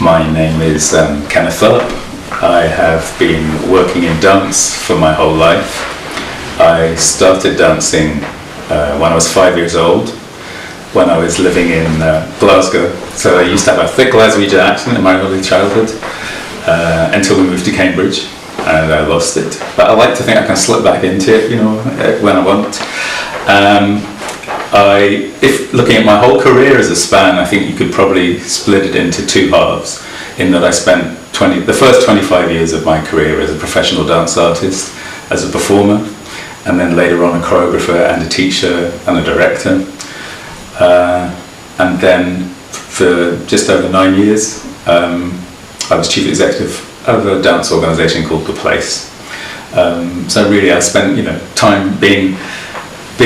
My name is Kenneth Tharp. I have been working in dance for my whole life. I started dancing when I was 5 years old, when I was living in Glasgow. So I used to have a thick Glaswegian accent in my early childhood until we moved to Cambridge, and I lost it. But I like to think I can slip back into it, you know, when I want. If looking at my whole career as a span, I think you could probably split it into two halves, in that I spent the first 25 years of my career as a professional dance artist, as a performer, and then later on a choreographer and a teacher and a director. And then for just over 9 years, I was chief executive of a dance organisation called B.A.i.D. So really I spent time being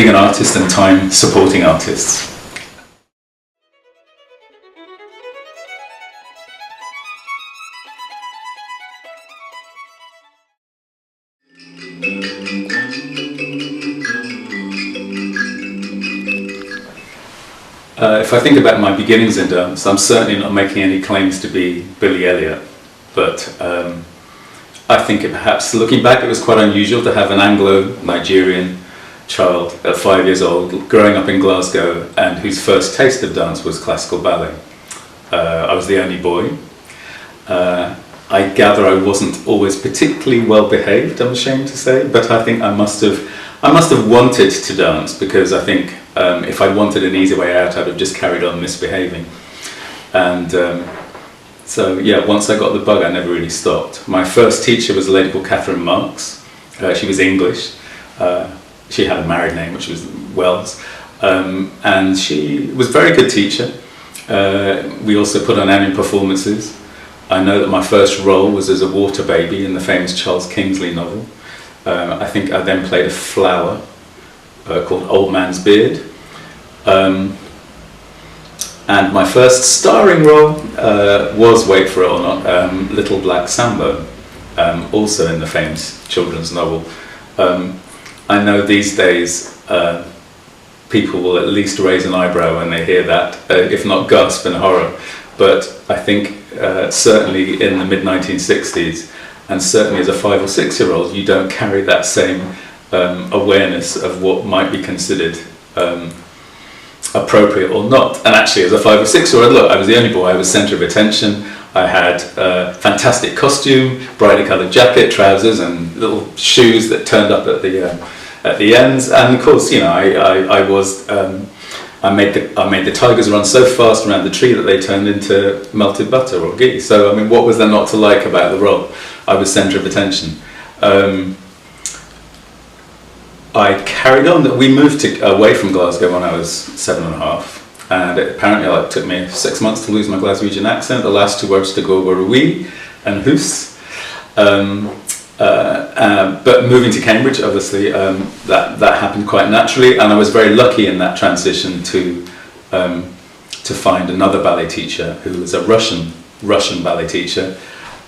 an artist and time supporting artists. If I think about my beginnings in dance, I'm certainly not making any claims to be Billy Elliot, but I think perhaps looking back it was quite unusual to have an Anglo-Nigerian child at 5 years old growing up in Glasgow and whose first taste of dance was classical ballet. I was the only boy. I gather I wasn't always particularly well behaved, I'm ashamed to say, but I think I must have wanted to dance, because I think if I wanted an easy way out, I'd have just carried on misbehaving. And so yeah, once I got the bug, I never really stopped. My first teacher was a lady called Catherine Marks. She was English. She had a married name, which was Wells, and she was a very good teacher. We also put on annual performances. I know that my first role was as a water baby in the famous Charles Kingsley novel. I think I then played a flower called Old Man's Beard. And my first starring role was, wait for it or not, Little Black Sambo, also in the famous children's novel. I know these days people will at least raise an eyebrow when they hear that, if not gasp in horror. But I think certainly in the mid-1960s, and certainly as a 5 or 6 year old, you don't carry that same awareness of what might be considered appropriate or not. And actually as a 5 or 6 year old, look, I was the only boy, I was centre of attention. I had a fantastic costume, brightly coloured jacket, trousers and little shoes that turned up at the ends, and of course, I made the tigers run so fast around the tree that they turned into melted butter or ghee. So I mean, what was there not to like about the role? I was centre of attention. I carried on. That we moved away from Glasgow when I was 7.5, and it apparently took me 6 months to lose my Glaswegian accent. The last 2 words to go were "oui" and "hoose." But moving to Cambridge, obviously, that happened quite naturally, and I was very lucky in that transition to find another ballet teacher who was a Russian ballet teacher,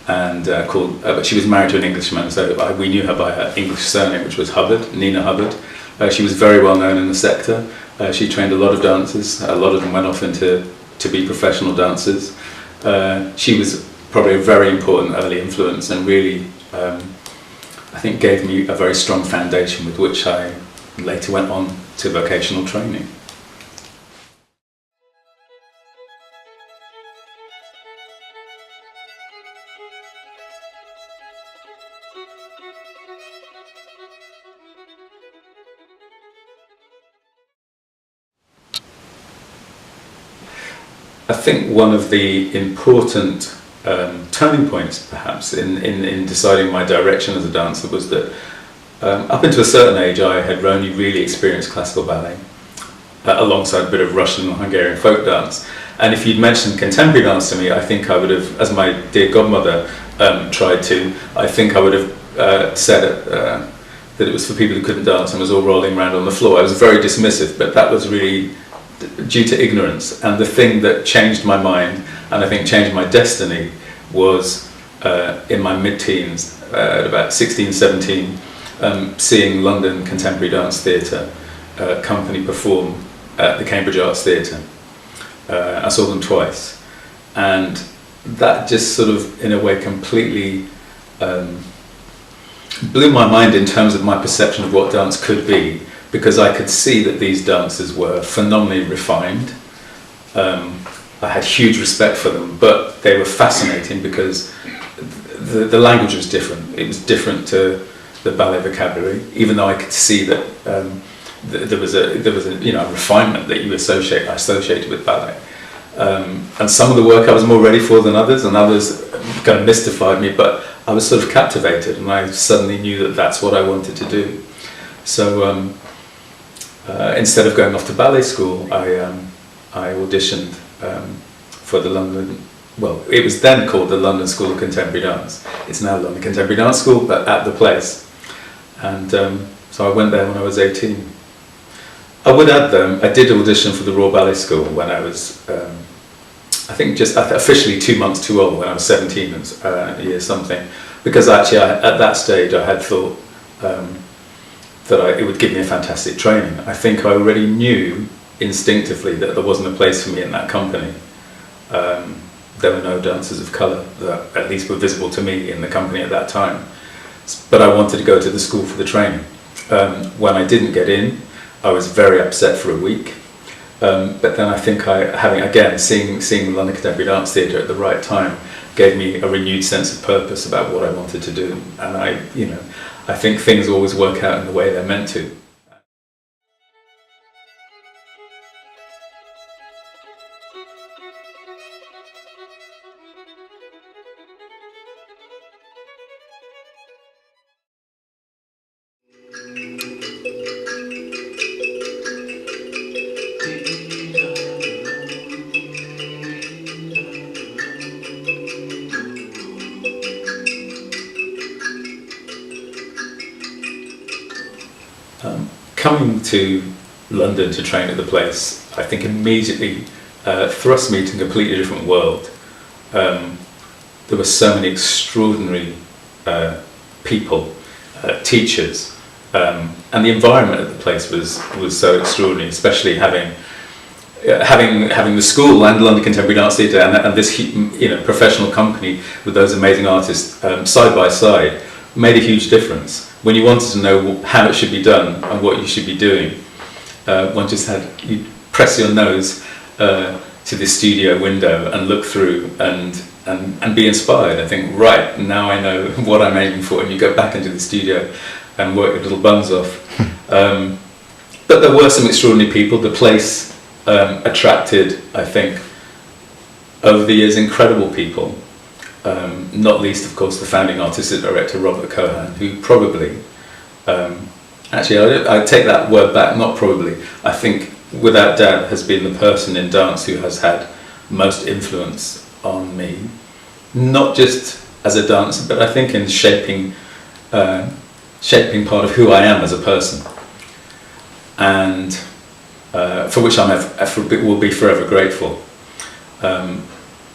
and but she was married to an Englishman, so we knew her by her English surname, which was Hubbard, Nina Hubbard. She was very well known in the sector. She trained a lot of dancers. A lot of them went off to be professional dancers. She was probably a very important early influence, and really I think gave me a very strong foundation with which I later went on to vocational training. I think one of the important turning points perhaps in deciding my direction as a dancer was that up until a certain age I had only really experienced classical ballet alongside a bit of Russian and Hungarian folk dance, and if you'd mentioned contemporary dance to me, I think I would have, as my dear godmother tried to, I think I would have said that it was for people who couldn't dance and was all rolling around on the floor. I was very dismissive, but that was really due to ignorance. And the thing that changed my mind, and I think changed my destiny, was in my mid-teens, at about 16, 17, seeing London Contemporary Dance Theatre company perform at the Cambridge Arts Theatre. I saw them twice, and that just sort of, in a way, completely blew my mind in terms of my perception of what dance could be, because I could see that these dancers were phenomenally refined. I had huge respect for them, but they were fascinating because the language was different. It was different to the ballet vocabulary, even though I could see that there was a refinement that I associated with ballet. And some of the work I was more ready for than others, and others kind of mystified me, but I was sort of captivated, and I suddenly knew that that's what I wanted to do. So instead of going off to ballet school, I auditioned for the London, well, it was then called the London School of Contemporary Dance. It's now London Contemporary Dance School, but at the place. And so I went there when I was 18. I would add though, I did audition for the Royal Ballet School when I was, I think just officially 2 months too old, when I was 17 year something, because actually at that stage I had thought that it would give me a fantastic training. I think I already knew instinctively that there wasn't a place for me in that company. There were no dancers of colour that at least were visible to me in the company at that time. But I wanted to go to the school for the training. When I didn't get in, I was very upset for a week. But then I think seeing the London Contemporary Dance Theatre at the right time gave me a renewed sense of purpose about what I wanted to do. And I think things always work out in the way they're meant to. Coming to London to train at the place, I think immediately thrust me into a completely different world. There were so many extraordinary people, teachers, and the environment at the place was so extraordinary, especially having the school and London Contemporary Dance Theatre and this professional company with those amazing artists side by side made a huge difference. When you wanted to know how it should be done and what you should be doing, one just you press your nose to the studio window and look through and be inspired. I think, right, now I know what I'm aiming for, and you go back into the studio and work your little buns off. But there were some extraordinary people. The place attracted, I think, over the years, incredible people. Not least, of course, the founding artistic director Robert Cohan, who probably, actually I take that word back, not probably, I think without doubt has been the person in dance who has had most influence on me, not just as a dancer, but I think in shaping part of who I am as a person, and for which will be forever grateful.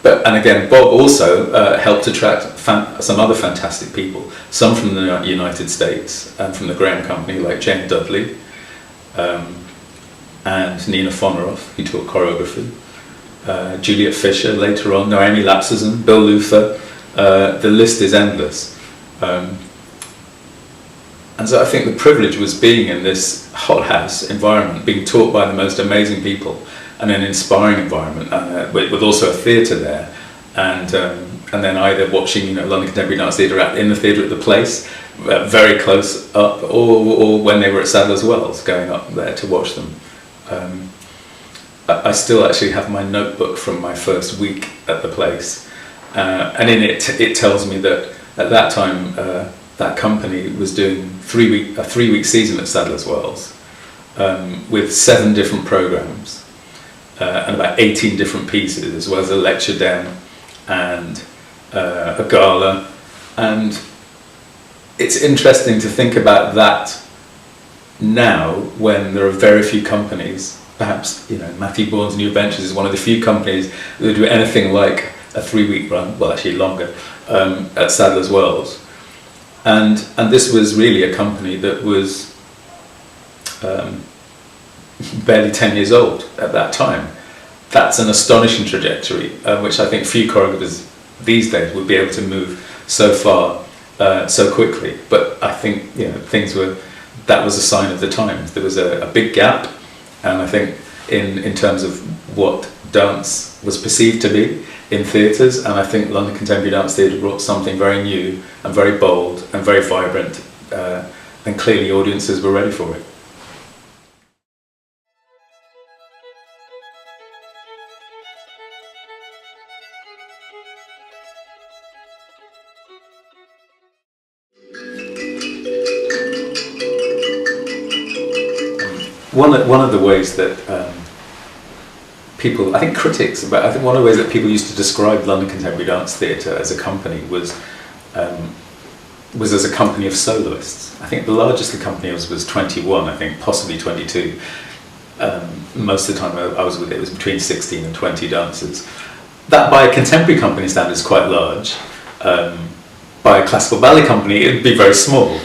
And again, Bob also helped attract some other fantastic people, some from the United States and from the Graham Company, like Jane Dudley and Nina Fonaroff, who taught choreography, Juliet Fisher later on, Noemi Lapsison, Bill Luther. The list is endless. And so I think the privilege was being in this hothouse environment, being taught by the most amazing people, and an inspiring environment, with also a theatre there, and then either watching London Contemporary Dance Theatre in the theatre at the place, very close up, or when they were at Sadler's Wells, going up there to watch them. I still actually have my notebook from my first week at the place, and in it tells me that at that time that company was doing a 3-week season at Sadler's Wells with 7 different programmes. And about 18 different pieces, as well as a lecture den and a gala. And it's interesting to think about that now, when there are very few companies. Perhaps Matthew Bourne's New Ventures is one of the few companies that do anything like a 3-week run, well actually longer, at Sadler's Wells. And this was really a company that was barely 10 years old at that time. That's an astonishing trajectory, which I think few choreographers these days would be able to move so far so quickly. But I think that was a sign of the times. There was a big gap, and I think in terms of what dance was perceived to be in theatres, and I think London Contemporary Dance Theatre brought something very new and very bold and very vibrant, and clearly audiences were ready for it. One of the ways that people, I think critics, but I think one of the ways that people used to describe London Contemporary Dance Theatre as a company was as a company of soloists. I think the largest the company was 21, I think, possibly 22. Most of the time I was with it, was between 16 and 20 dancers. That by a contemporary company standard is quite large. By a classical ballet company it would be very small.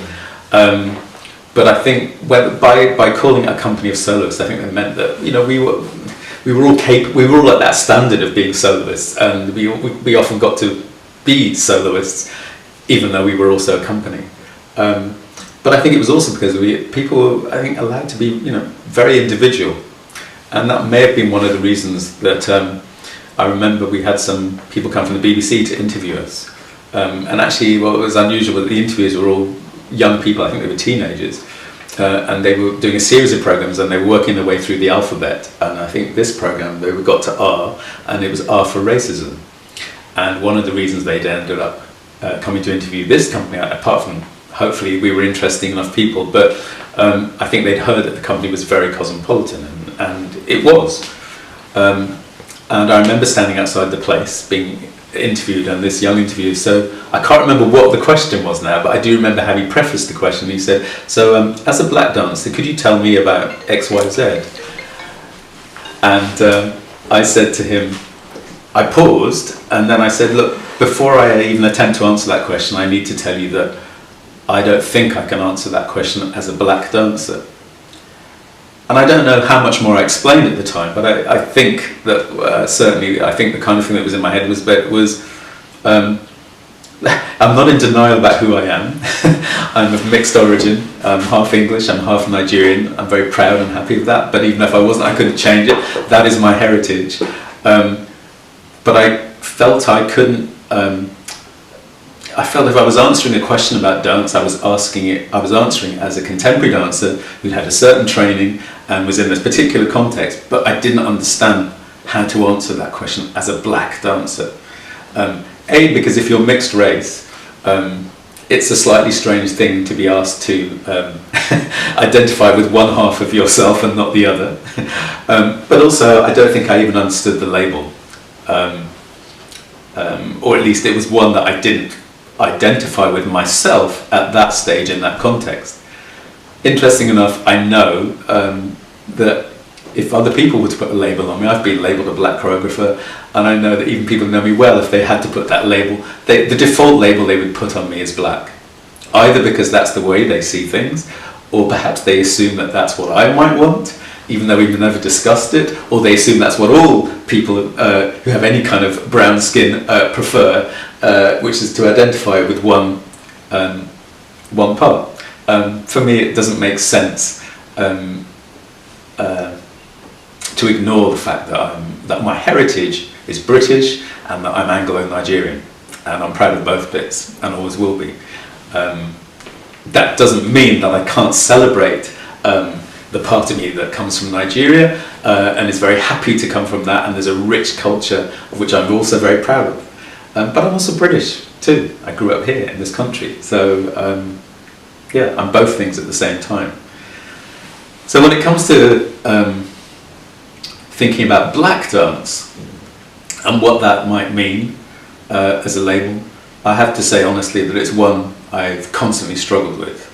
But I think by calling it a company of soloists, I think that meant that we were all at that standard of being soloists, and we often got to be soloists, even though we were also a company. But I think it was also because people were, I think, allowed to be very individual, and that may have been one of the reasons that I remember we had some people come from the BBC to interview us, and actually what was unusual was the interviews were all young people. I think they were teenagers, and they were doing a series of programs, and they were working their way through the alphabet. And I think this program they got to R, and it was R for racism. And one of the reasons they'd ended up coming to interview this company, apart from hopefully we were interesting enough people, but I think they'd heard that the company was very cosmopolitan, and it was. And I remember standing outside the place being interviewed, and this young interviewer, so I can't remember what the question was now, but I do remember how he prefaced the question. He said, so as a black dancer, could you tell me about XYZ? And I said to him, I paused, and then I said, look, before I even attempt to answer that question, I need to tell you that I don't think I can answer that question as a black dancer. And I don't know how much more I explained at the time, but I think that certainly, I think the kind of thing that was in my head was I'm not in denial about who I am. I'm of mixed origin. I'm half English, I'm half Nigerian. I'm very proud and happy with that, but even if I wasn't, I couldn't change it. That is my heritage. But I felt I couldn't, I felt if I was answering a question about dance, I was answering it as a contemporary dancer who'd had a certain training and was in this particular context, but I didn't understand how to answer that question as a black dancer. Because if you're mixed race, it's a slightly strange thing to be asked to identify with one half of yourself and not the other. But also, I don't think I even understood the label. Or at least it was one that I didn't identify with myself at that stage in that context. Interesting enough, I know that if other people were to put a label on me, I've been labelled a black choreographer, and I know that even people who know me well, if they had to put that label, the default label they would put on me is black. Either because that's the way they see things, or perhaps they assume that that's what I might want, even though we've never discussed it, or they assume that's what all people who have any kind of brown skin prefer, which is to identify with one part. For me, it doesn't make sense to ignore the fact that my heritage is British and that I'm Anglo-Nigerian, and I'm proud of both bits and always will be. That doesn't mean that I can't celebrate the part of me that comes from Nigeria and is very happy to come from that, and there's a rich culture of which I'm also very proud of. But I'm also British too. I grew up here in this country, so yeah, I'm both things at the same time. So when it comes to thinking about black dance and what that might mean as a label, I have to say honestly that it's one I've constantly struggled with.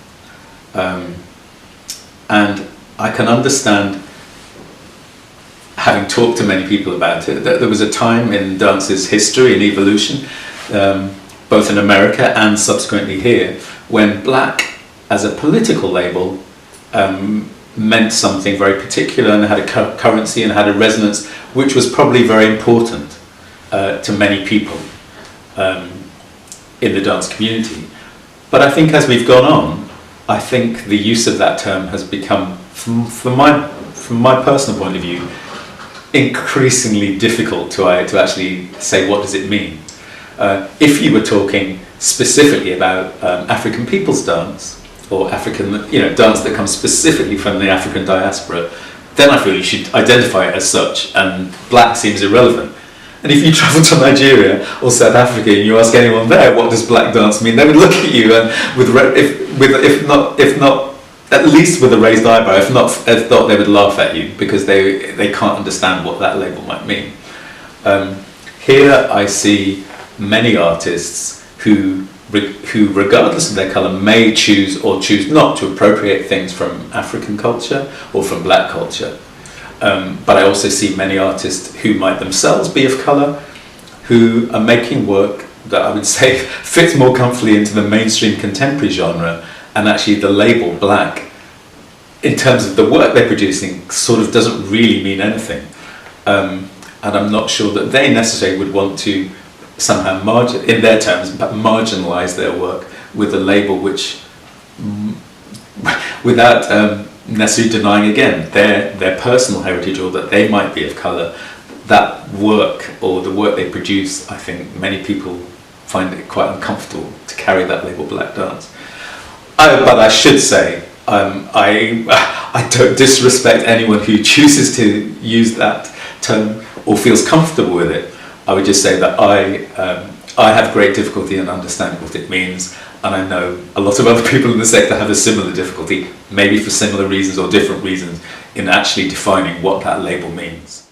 And I can understand, having talked to many people about it, that there was a time in dance's history and evolution, both in America and subsequently here, when black as a political label meant something very particular and had a currency and had a resonance which was probably very important to many people. um, in the dance community. But I think as we've gone on, I think the use of that term has become, from my personal point of view, increasingly difficult to actually say what does it mean. If you were talking specifically about African people's dance, or African, dance that comes specifically from the African diaspora, then I feel you should identify it as such, and black seems irrelevant. And if you travel to Nigeria or South Africa and you ask anyone there what does black dance mean, they would look at you and if not at least with a raised eyebrow, if not they would laugh at you, because they can't understand what that label might mean. Here I see many artists who regardless of their colour may choose or choose not to appropriate things from African culture or from black culture. But I also see many artists who might themselves be of colour, who are making work that I would say fits more comfortably into the mainstream contemporary genre, and actually the label black, in terms of the work they're producing, sort of doesn't really mean anything. And I'm not sure that they necessarily would want to somehow in their terms, marginalise their work with a label which, without necessarily denying again their personal heritage, or that they might be of colour, that work or the work they produce, I think many people find it quite uncomfortable to carry that label black dance. But I should say, I don't disrespect anyone who chooses to use that term or feels comfortable with it. I would just say that I have great difficulty in understanding what it means, and I know a lot of other people in the sector have a similar difficulty, maybe for similar reasons or different reasons, in actually defining what that label means.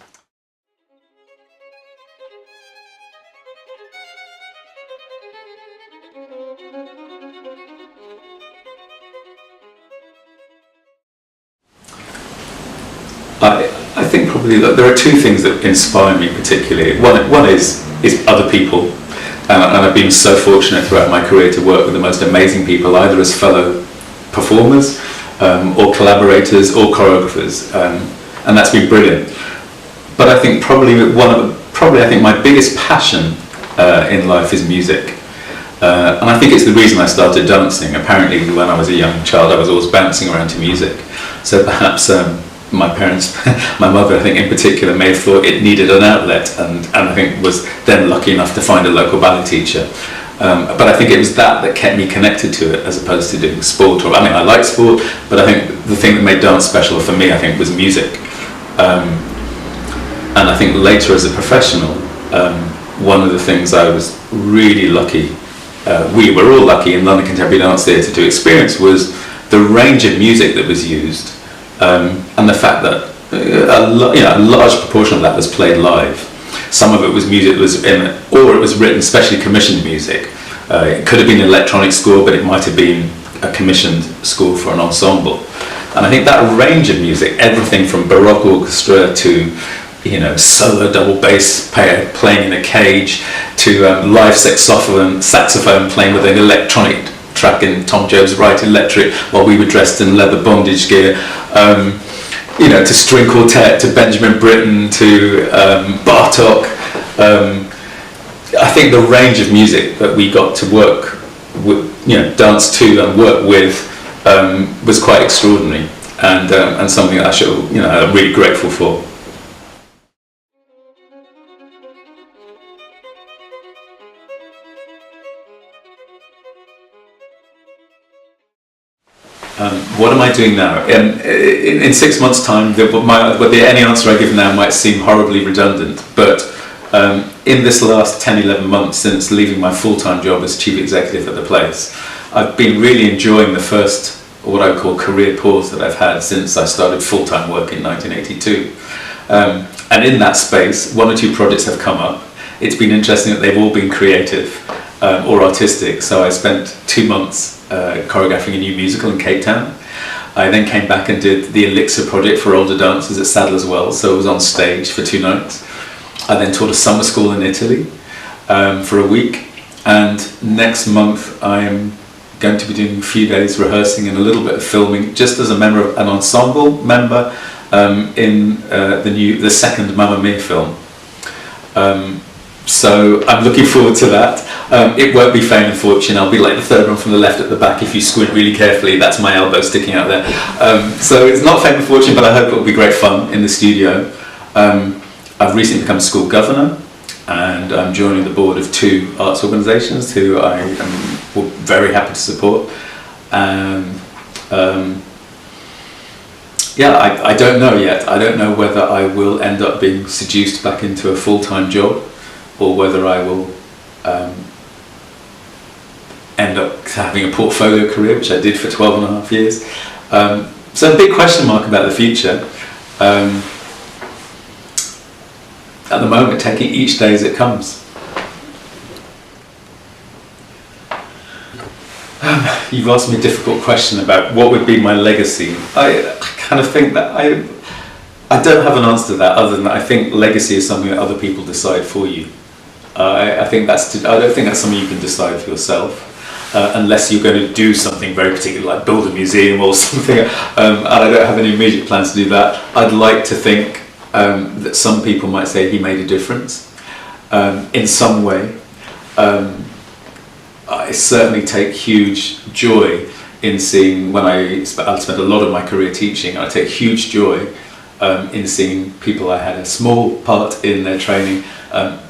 I think probably that there are two things that inspire me particularly. One is other people, and I've been so fortunate throughout my career to work with the most amazing people, either as fellow performers or collaborators or choreographers, and that's been brilliant. But I think probably my biggest passion in life is music, and I think it's the reason I started dancing. Apparently, when I was a young child, I was always bouncing around to music, so perhaps. My parents, my mother I think in particular, may have thought it needed an outlet, and I think was then lucky enough to find a local ballet teacher. But I think it was that kept me connected to it, as opposed to doing sport. I like sport, but I think the thing that made dance special for me, I think, was music. And I think later as a professional, one of the things I was really lucky, we were all lucky in London Contemporary Dance Theatre to experience, was the range of music that was used. And the fact that a large proportion of that was played live. Some of it was music that was or it was written, specially commissioned music. It could have been an electronic score, but it might have been a commissioned score for an ensemble. And I think that range of music, everything from Baroque orchestra to solo double bass player playing in a cage, to live saxophone playing with an electronic track in Tom Joad's Right Electric while we were dressed in leather bondage gear, to string quartet, to Benjamin Britten, to Bartok. I think the range of music that we got to work with, dance to and work with, was quite extraordinary, and something that I'm really grateful for. What am I doing now? In 6 months' time, any answer I give now might seem horribly redundant, but in this last 10-11 months since leaving my full-time job as chief executive at the place, I've been really enjoying the first, what I would call, career pause that I've had since I started full-time work in 1982. And in that space, 1 or 2 projects have come up. It's been interesting that they've all been creative or artistic, so I spent 2 months choreographing a new musical in Cape Town. I then came back and did the Elixir project for older dancers at Sadler's Wells, so I was on stage for 2 nights. I then taught a summer school in Italy for a week, and next month I'm going to be doing a few days rehearsing and a little bit of filming, just as a member of an ensemble member in the second Mamma Mia film. So I'm looking forward to that. It won't be fame and fortune. I'll be like the third one from the left at the back. If you squint really carefully, that's my elbow sticking out there. So it's not fame and fortune, but I hope it will be great fun in the studio. I've recently become school governor, and I'm joining the board of 2 arts organisations who I am very happy to support. Yeah, I don't know yet. I don't know whether I will end up being seduced back into a full-time job, or whether I will end up having a portfolio career, which I did for 12 and a half years. So a big question mark about the future. At the moment, taking each day as it comes. You've asked me a difficult question about what would be my legacy. I kind of think that I don't have an answer to that, other than I think legacy is something that other people decide for you. I don't think that's something you can decide for yourself, unless you're going to do something very particular, like build a museum or something. And I don't have any immediate plans to do that. I'd like to think that some people might say he made a difference in some way. I certainly take huge joy in seeing, when I've spent a lot of my career teaching, I take huge joy in seeing people I had a small part in their training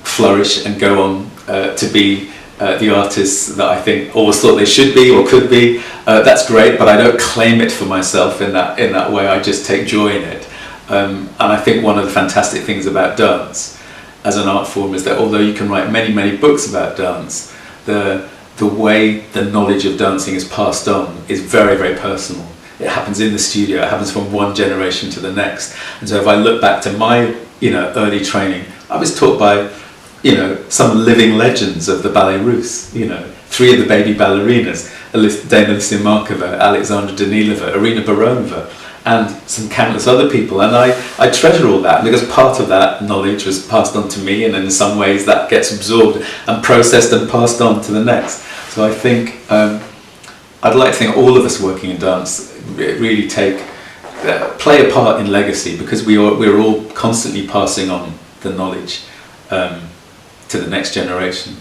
flourish and go on to be the artists that I think always thought they should be or could be. That's great, but I don't claim it for myself in that way. I just take joy in it. And I think one of the fantastic things about dance as an art form is that although you can write many, many books about dance, the way the knowledge of dancing is passed on is very, very personal. It happens in the studio, it happens from one generation to the next. And so if I look back to my early training, I was taught by some living legends of the ballet russe, 3 of the baby ballerinas, Dana Lysimakova, Alexandra Danilova, Irina Baronova, and some countless other people. And I treasure all that, because part of that knowledge was passed on to me, and in some ways that gets absorbed and processed and passed on to the next. So I think, I'd like to think all of us working in dance really play a part in legacy, because we're all constantly passing on the knowledge to the next generation.